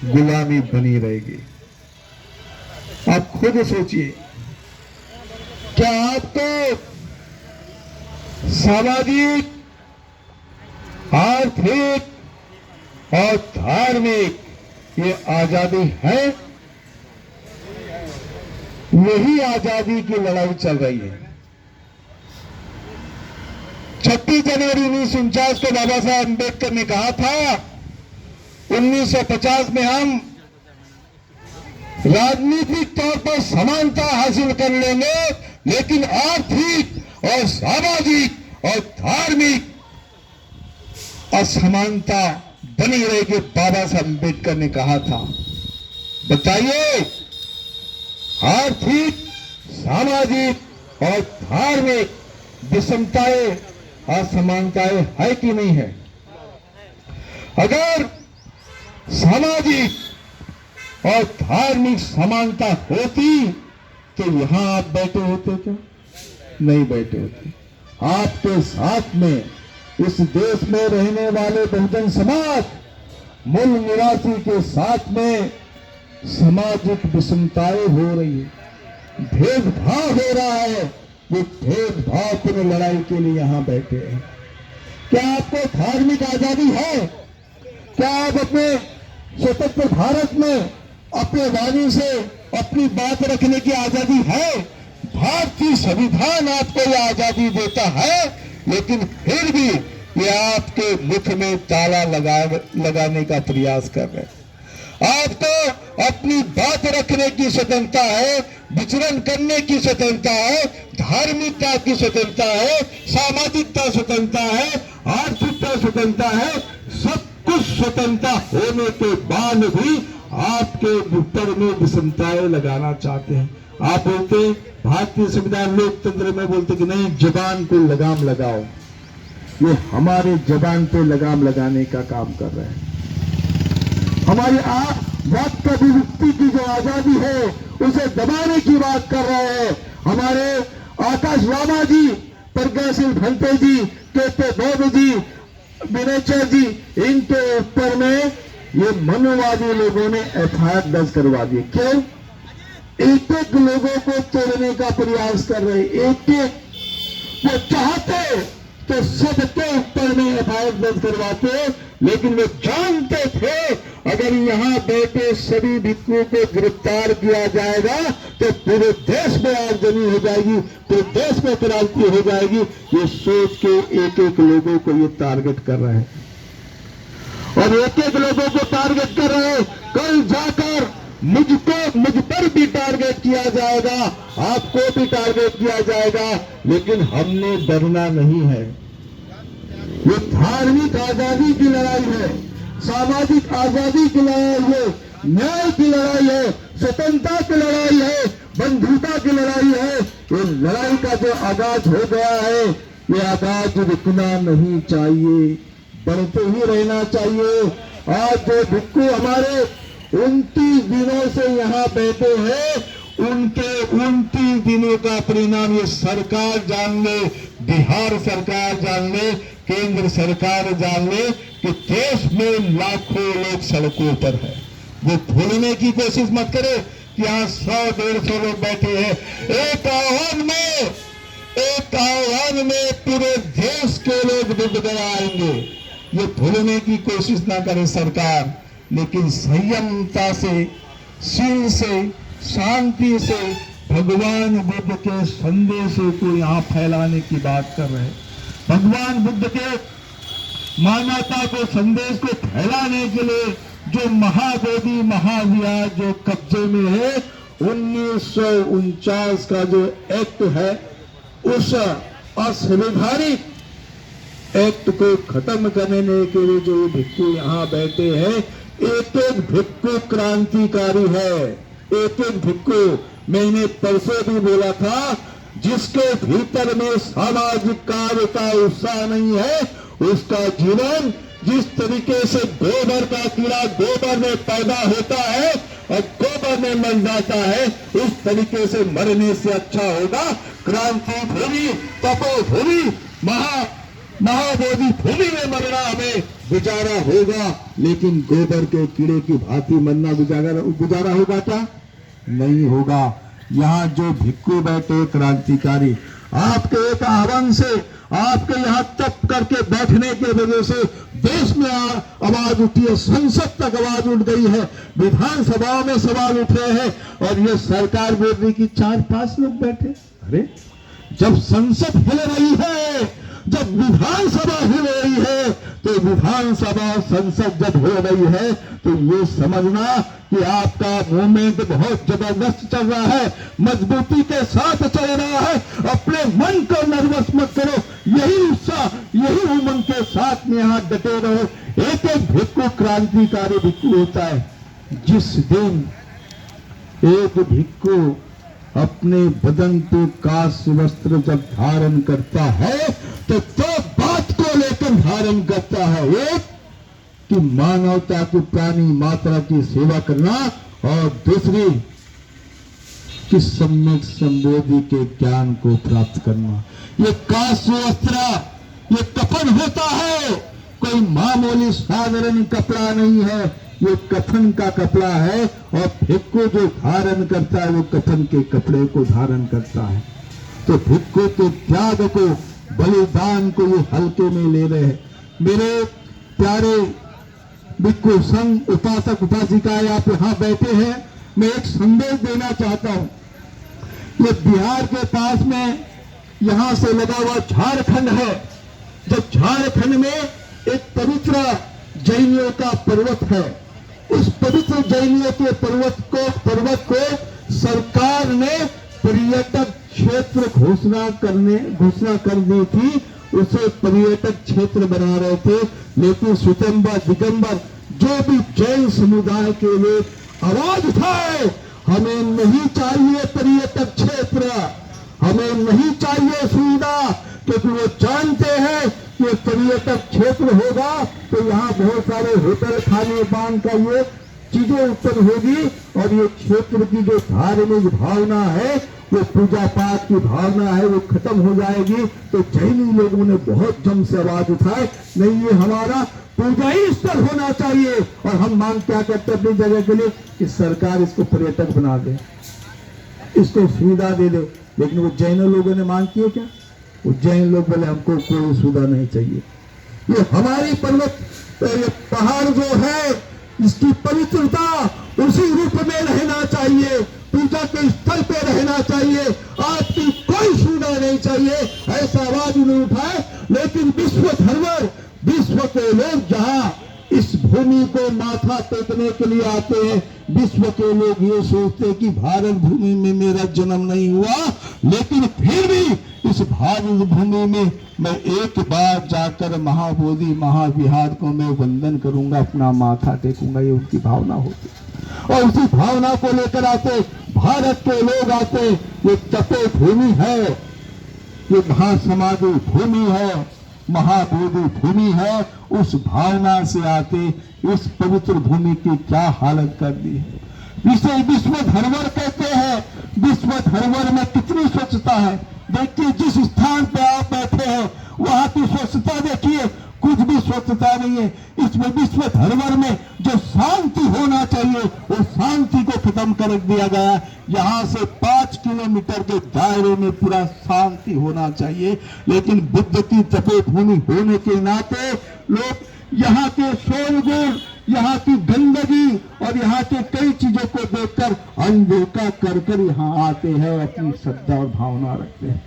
गुलामी बनी रहेगी। आप खुद सोचिए, क्या आपको सामाजिक, आर्थिक और धार्मिक ये आजादी है? यही आजादी की लड़ाई चल रही है। 26 जनवरी 1949 को बाबा साहब अम्बेडकर ने कहा था 1950 में हम राजनीतिक तौर पर समानता हासिल कर लेंगे, लेकिन आर्थिक और सामाजिक और धार्मिक असमानता बनी रहेगी। बाबा साहब अम्बेडकर ने कहा था। बताइए, आर्थिक, सामाजिक और धार्मिक विषमताएं, असमानताएं है कि नहीं है? अगर सामाजिक और धार्मिक समानता होती तो यहां आप बैठे होते क्या? नहीं बैठे होते। आपके साथ में इस देश में रहने वाले बहुजन समाज, मूल निवासी के साथ में सामाजिक विषमताएं हो रही है, भेदभाव हो रहा है। ये भेदभाव की लड़ाई के लिए यहां बैठे हैं। क्या आपको धार्मिक आजादी है? क्या आप अपने स्वतंत्र भारत में अपने वाणी से अपनी बात रखने की आजादी है? भारतीय संविधान आपको यह आजादी देता है, लेकिन फिर भी ये आपके मुख में ताला लगाने का प्रयास कर रहे हैं। आपको अपनी बात रखने की स्वतंत्रता है, विचरण करने की स्वतंत्रता है, धार्मिकता की स्वतंत्रता है, सामाजिकता स्वतंत्रता है, आर्थिकता स्वतंत्रता है। सब कुछ स्वतंत्रता होने के बाद भी आपके ऊपर में विषमताएं लगाना चाहते हैं। आप बोलते भारतीय संविधान लोकतंत्र में बोलते कि नहीं, जबान को लगाम लगाओ। ये हमारे जबान पे लगाम लगाने का काम कर रहे हैं। हमारी वाक अभिव्यक्ति की जो आजादी है उसे दबाने की बात कर रहे हैं। हमारे आकाश रामा जी, प्रज्ञाशील भंते जी, केते बौद्ध जी, विनयचर जी, इनके ऊपर में ये मनोवादी लोगों ने एफआईआर दर्ज करवा दी। क्यों? एक एक लोगों को तोड़ने का प्रयास कर रहे। एक एक वो चाहते तो सबके ऊपर में एफआईआर दर्ज करवाते, लेकिन वो जानते थे अगर यहां बैठे सभी भिक्षुओं को गिरफ्तार किया जाएगा तो पूरे देश में आगजनी हो जाएगी, पूरे देश में क्रांति हो जाएगी। ये सोच के एक एक लोगों को ये टारगेट कर रहे हैं और एक एक लोगों को टारगेट कर रहे हैं। कल जाकर मुझ पर भी टारगेट किया जाएगा, आपको भी टारगेट किया जाएगा, लेकिन हमने डरना नहीं है। ये धार्मिक आजादी की लड़ाई है, सामाजिक आजादी की लड़ाई है, न्याय की लड़ाई है, स्वतंत्रता की लड़ाई है, बंधुता की लड़ाई है। ये लड़ाई का जो आगाज हो गया है, ये आगाज रुकना नहीं चाहिए, बढ़ते ही रहना चाहिए। आज जो भिक्षु हमारे 29 दिनों से यहाँ बैठे हैं, उनके 29 दिनों का परिणाम ये सरकार जान ले, बिहार सरकार जान ले, केंद्र सरकार जान ले कि देश में लाखों लोग सड़कों पर है। वो भूलने की कोशिश मत करे कि यहाँ 100-150 लोग बैठे हैं। एक आह्वान में पूरे देश के लोग डूब कर आएंगे। ये भूलने की कोशिश ना करे सरकार, लेकिन संयमता से, सील से, शांति से भगवान बुद्ध के संदेश को यहाँ फैलाने की बात कर रहे हैं। भगवान बुद्ध के मानवता को, संदेश को फैलाने के लिए जो महाबोधि महाविहार जो कब्जे में है, 1949 का जो एक्ट है, उस असंवैधानिक एक्ट को खत्म करने के लिए जो भिक्षु यहाँ बैठे हैं, एक एक भिक्षु क्रांतिकारी है। एक एक भिक्षु, मैंने परसों भी बोला था, जिसके भीतर में सामाजिक कार्य का उत्साह नहीं है, उसका जीवन जिस तरीके से गोबर का कीड़ा गोबर में पैदा होता है और गोबर में मर जाता है, उस तरीके से मरने से अच्छा होगा क्रांति भूमि, तपोभूमि, महाबोधि भूमि में मरना हमें गुजारा होगा, लेकिन गोबर के कीड़े की भांति मरना गुजारा होगा क्या? नहीं होगा। यहाँ जो भिक्खु बैठे क्रांतिकारी, आपके एक आह्वान से, आपके यहाँ तप करके बैठने की वजह से देश में आवाज उठी है, संसद तक आवाज उठ गई है, विधानसभा में सवाल उठ रहे हैं, और ये सरकार बोल रही कि 4-5 लोग बैठे। अरे जब संसद हिल रही है, जब विधानसभा हिल रही है, तो विधानसभा संसद जब हो रही है, तो ये समझना कि आपका मूवमेंट बहुत जबरदस्त चल रहा है, मजबूती के साथ चल रहा है। अपने मन को नर्वस मत करो, यही उत्साह, यही उमंग के साथ में यहाँ डटे रहो। एक एक भिक्खु क्रांतिकारी भिक्खु होता है। जिस दिन एक भिक्खु अपने बदन पे काष्य वस्त्र जब धारण करता है, तो बात को लेकर धारण करता है। एक कि मानवता की, प्राणी मात्रा की सेवा करना, और दूसरी कि सम्यक संबोधि के ज्ञान को प्राप्त करना। ये काष्य वस्त्र, ये कफन होता है, कोई मामूली साधारण कपड़ा नहीं है, ये कफन का कपड़ा है। और भिक्खु जो धारण करता है, वो कफन के कपड़े को धारण करता है। तो भिक्खु के त्याग को, बलिदान को ये हल्के में ले रहे हैं। मेरे प्यारे भिक्खु संघ उपासक उपासिकाएं, आप यहाँ बैठे हैं, मैं एक संदेश देना चाहता हूँ। ये बिहार के पास में यहाँ से लगा हुआ झारखंड है। जब झारखंड में एक पवित्र जैनियों का पर्वत है, उस पवित्र जैनियों के पर्वत को सरकार ने पर्यटक क्षेत्र घोषणा कर दी थी। उसे पर्यटक क्षेत्र बना रहे थे, लेकिन सितंबर दिगंबर जो भी जैन समुदाय के लोग आवाज उठाए, हमें नहीं चाहिए पर्यटक क्षेत्र, हमें नहीं चाहिए सुविधा, क्योंकि वो जानते हैं कि पर्यटक क्षेत्र होगा तो यहाँ बहुत सारे होटल, खाने पान का ये चीजें उत्पन्न होगी, और ये क्षेत्र की जो धार्मिक भावना है, वो पूजा पाठ की भावना है, वो खत्म हो जाएगी। तो जैनी लोगों ने बहुत जम से आवाज उठाए, नहीं ये हमारा पूजा ही स्थल होना चाहिए। और हम मांग क्या करते अपनी जगह के लिए कि सरकार इसको पर्यटक बना दे, इसको सुविधा दे दे। लेकिन वो जैन लोगों ने मांग की है क्या? वो जैन लोग बोले हमको कोई सुविधा नहीं चाहिए। ये हमारी पर्वत, ये पहाड़ जो है, इसकी पवित्रता उसी रूप में रहना चाहिए, पूजा के स्थल पे रहना चाहिए, आपकी कोई सुविधा नहीं चाहिए, ऐसा आवाज उन्होंने उठाए। लेकिन विश्व धरोहर, विश्व के लोग जहाँ इस भूमि को माथा टेकने के लिए आते हैं, विश्व के लोग ये सोचते हैं कि भारत भूमि में मेरा जन्म नहीं हुआ, लेकिन फिर भी इस भारत भूमि में मैं एक बार जाकर महाबोधि महाविहार को मैं वंदन करूंगा, अपना माथा टेकूंगा, ये उनकी भावना होती। और उसी भावना को लेकर आते भारत के लोग आते। ये तपो भूमि है, ये महासमाधि भूमि है, महाबोधि भूमि है। उस भावना से आते इस पवित्र भूमि की क्या हालत कर दी है। इसे विश्व धरोहर कहते हैं। विश्व धरोहर में कितनी स्वच्छता है, देखिए जिस स्थान पे आप बैठे हैं वहां की स्वच्छता देखिए, कुछ भी स्वच्छता नहीं है। इसमें विश्व धरोहर में जो शांति होना चाहिए, वो शांति को खत्म कर दिया गया। यहाँ से 5 किलोमीटर के दायरे में पूरा शांति होना चाहिए, लेकिन बुद्ध की तपोभूमि होने के नाते लोग यहाँ के शोरगुल, यहाँ की गंदगी और यहाँ के कई चीजों को देखकर अनदेखा कर यहाँ आते हैं, अपनी श्रद्धा और भावना रखते हैं।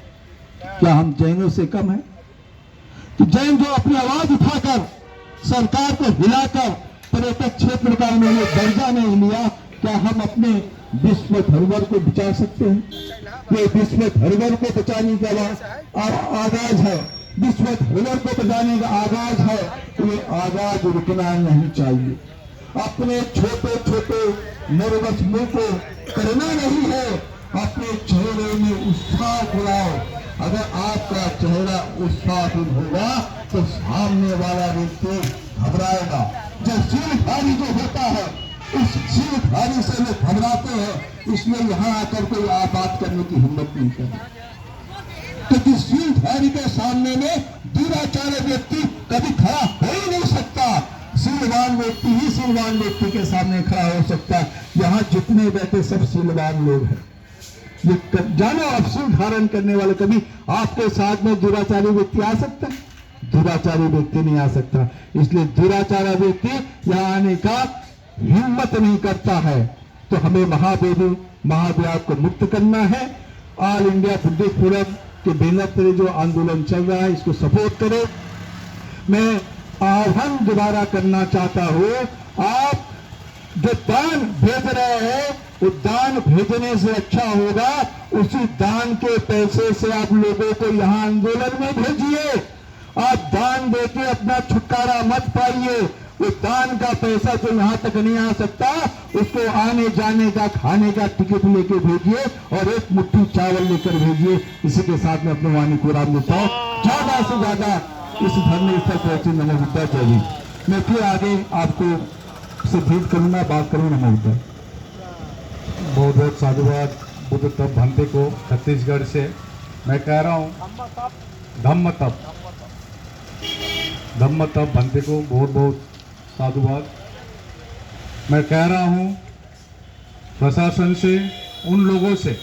क्या हम जैनों से कम है? कि जैन जो अपनी आवाज उठाकर सरकार को हिलाकर पर्यटक क्षेत्र का उन्होंने दर्जा नहीं लिया, क्या हम अपने विश्व धरोहर को बचा सकते हैं? ये विश्व धरोहर को बचाने का आगाज है, विश्व धरोहर को बचाने का आगाज है, तो ये आगाज रुकना नहीं चाहिए। अपने छोटे छोटे नर्वस मुंह को करना नहीं है, अपने चेहरे में उत्साह लाओ। अगर आपका चेहरा उत्साहित होगा तो सामने वाला व्यक्ति घबराएगा। जो सिरधारी जो होता है, उस सिरधारी से लोग घबराते हैं, इसलिए यहाँ आकर कोई बात करने की हिम्मत नहीं करते, क्योंकि सिरधारी के सामने में दुराचारी व्यक्ति कभी खड़ा हो ही नहीं सकता। सीलवान व्यक्ति ही सीलवान व्यक्ति के सामने खड़ा हो सकता है। यहाँ जितने बैठे सब सीलवान लोग हैं। ये जानो, आप सील धारण करने वाले, कभी आपके साथ में दुराचारी व्यक्ति आ सकता है? दुराचारी व्यक्ति नहीं आ सकता। इसलिए दुराचारी व्यक्ति यहाँ आने का हिम्मत नहीं करता है। तो हमें महाबोधि महाव्याग को मुक्त करना है। ऑल इंडिया बुद्धिस्ट फोरम के बैनर पर जो आंदोलन चल रहा है, इसको सपोर्ट करें। मैं आह्वान दोबारा करना चाहता हूं, आप जो दान भेज रहे हैं, वो दान भेजने से अच्छा होगा उसी दान के पैसे से आप लोगों को यहाँ आंदोलन में भेजिए। आप दान देके अपना छुटकारा मत पाइए। वो दान का पैसा तो यहाँ तक नहीं आ सकता, उसको आने जाने का खाने का टिकट लेके भेजिए और एक मुट्ठी चावल लेकर भेजिए। इसी के साथ में अपने वाणी को राम देता हूँ। ज्यादा से ज्यादा इस धरने स्थल पहुंचे। नमो बुद्धाय जय हिंद। मैं फिर आगे आपको से भेंट करूंगा, बात करूंगा। नमो बुद्धाय। बहुत बहुत साधुवाद बुद्ध तप भंते को छत्तीसगढ़ से। मैं कह रहा हूँ धम्म तप भंते को बहुत बहुत साधुवाद। मैं कह रहा हूँ प्रशासन से, उन लोगों से